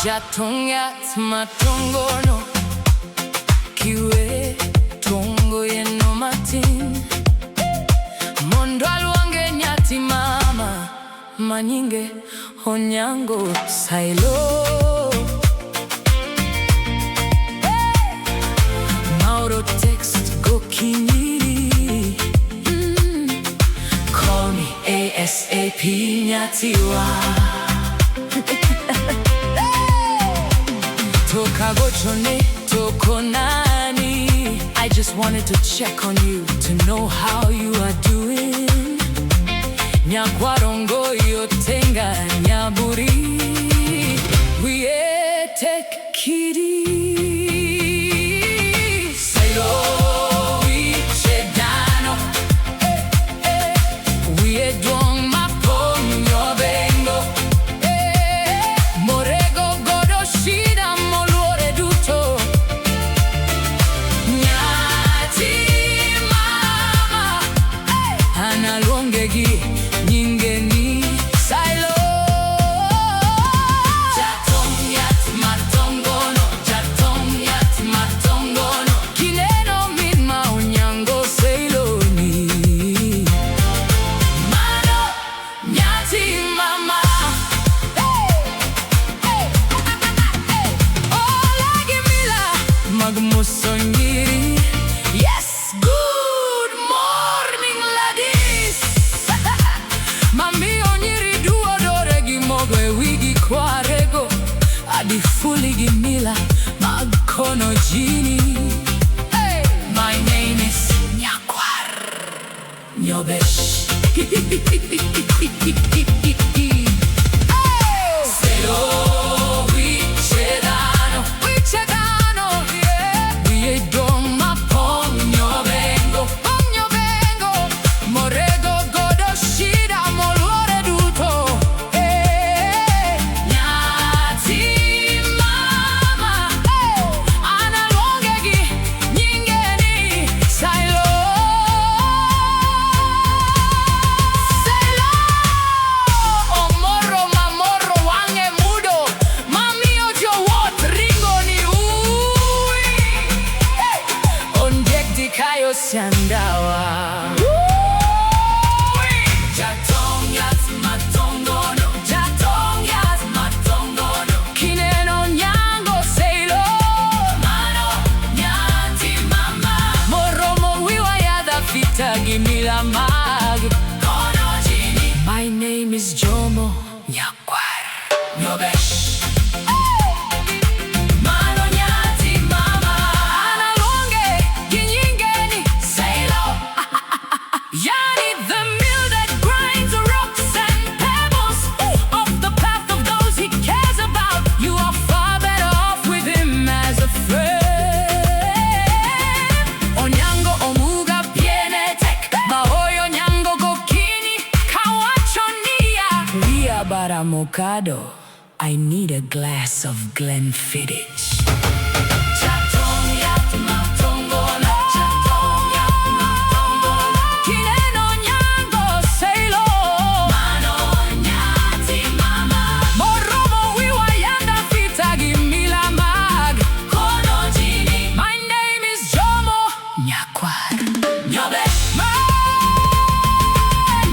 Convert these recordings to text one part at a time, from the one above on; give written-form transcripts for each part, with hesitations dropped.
Jatongyat matongono kiwe tongo yeno matin mondo alwange nyati mama manyinge Onyango Sila Mauro text go kinyiri Call me ASAP nyatiwa Toka gochone toko nani I just wanted to check on you to know how you are doing Nyakwarongo yotenga nyaburi We take kiri Silo we chedano We dong ma Pong Nyobengo Morego godo shida moluore duto Nyati mama Analongegi nyingeni Silo Jatongyat matongono Jatongyat matongono Kineno minma Onyango Sila ni Mano nyati mama Olagi mila magmusonyiri Yes, good morning ladies Mami onyiri duodore gimogwe wigi kwarego Adi fuligi mila magkono jini My name is Nyobesh Selo we chedano We dong ma Pong Nyobengo Morego godo shida moluore duto Nyati mama Analongegi nyingeni Silo Omoro mamoro wange mudo Mami ojo wot ringo ni ui Ondek dikayo sandawa Jatongyat matongono Jatongyat matongono Kineno Onyango Sila Mano nyati mama Moromo wiwa yada fita gimila mag Kono jini My name is Jomo Nyobesh Mano nyati mama Analonge ginyingeni Silo Yani the mill that grinds rocks and pebbles Off the path of those he cares about You are far better off with him as a friend Onyango omuga pienetek Mahoyo nyango gokini kawachonia Ria baramokado I need a glass of Glenfiddich Jatongyat matongono Jatongyat matongono Kineno Onyango Sila Mano nyati mama Moromo wiwa yanda fita gimila mag Kono jini My name is Jomo Nyobesh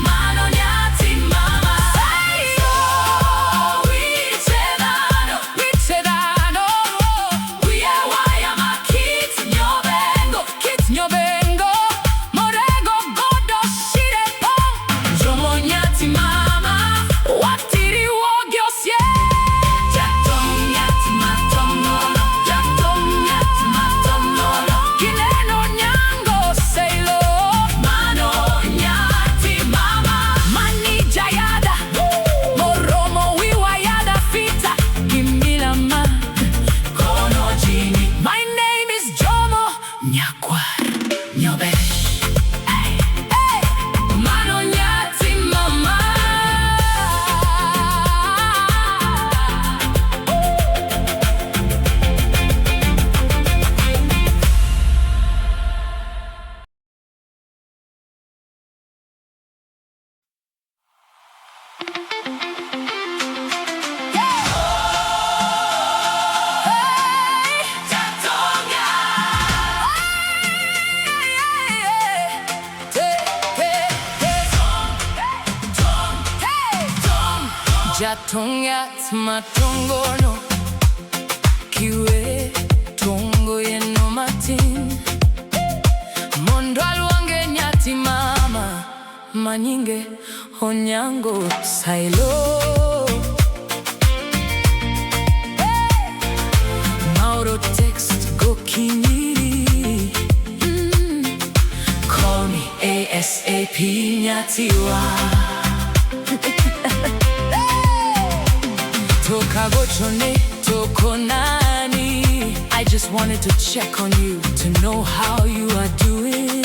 Mano nyati mama Silo we chedano Jatongyat matongono kiwe tongo yeno matin mondo alwange nyati mama manyinge Onyango Sila Mauro text go kinyiri Call me ASAP nyatiwa Toka gochone toko nani I just wanted to check on you to know how you are doing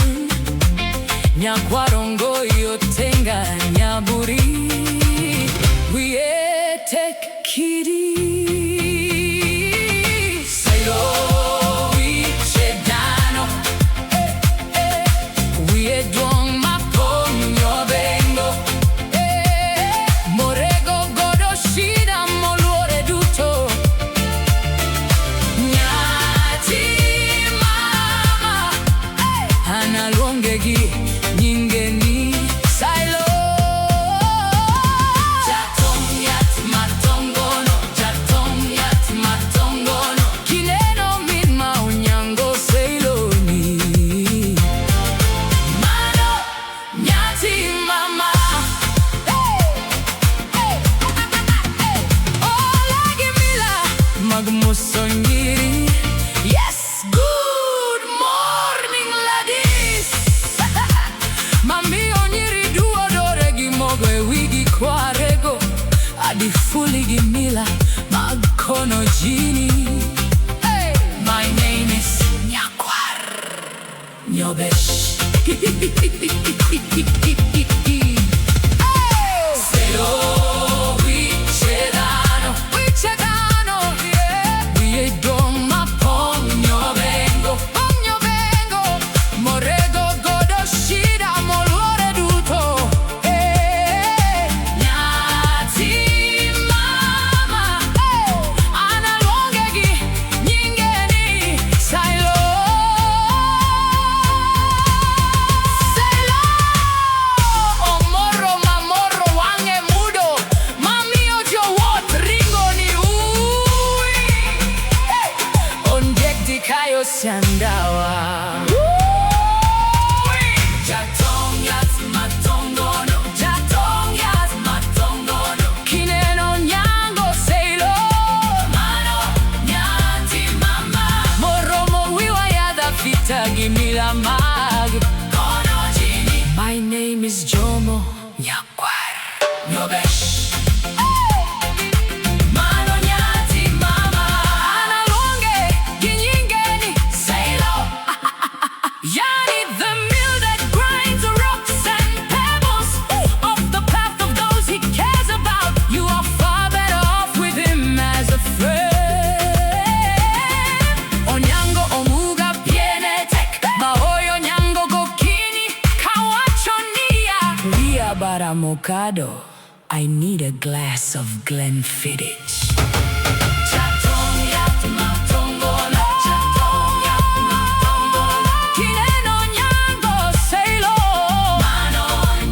Nyakwarongo yotenga nyaburi Wiye tek kiri Silo wichedano Wiye dwong ma Pong Nyobengo Morego godo shida moluore duto Nyati mama Analongegi nyingeni Sila Jatongyat matongono Jatongyat matongono Kineno minma Onyango Sila ni Mano nyati mama Olagi mila magmusongiri Yes, good morning ladies Mami onyiri duodore gimogo wigi kwarego Adi fuli gimila magkono jini My name is Nyobesh Selo wichedano Wiye dong ma Pong Nyobengo Morego godo shida moluore duto Nyati mama Analongegi nyingeni Sila Omoro mamoro wange mudo Mami ojo wot ringo ni Ondek dikayo sandawa Jatongyat matongono Jatongyat matongono Kineno Onyango Sila Mano nyati mama Moromo wiwa yada fita gimila mag Kono jini My name is Jomo Nyobesh Mano nyati mama Analonge ginyingeni Sila Yani the mill that grinds rocks and pebbles Off the path of those he cares about You are far better off with him as a friend Onyango omuga pienetek Mahoyo nyango gokini kawachonia Lia baramokado I need a glass of Glenfiddich Jatongyat matongono Jatongyat matongono Kineno Onyango Sila Mano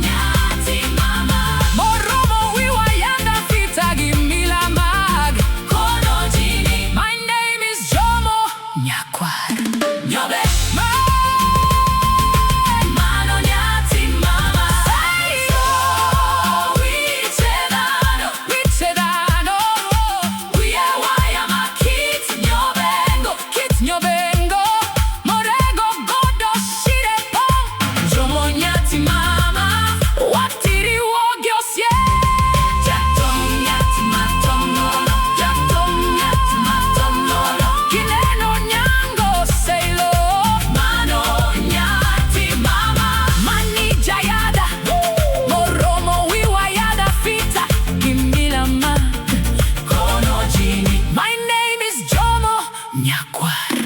nyati mama Moromo wiwa yanda fita gimila mag Kono jini My name is Jomo Nyobesh Mano nyati mama Sila wichedano Wiye waya ma Kit Nyobengo Morego godo shide Pong Jomo nyati mama Watiri wogyosye Jatongyat matongono Jatongyat matongono Kineno Onyango Sila Mano nyati mama Mani jayada Moromo wiwa yada fita gimila ma Kono jini My name is Jomo Nyakwar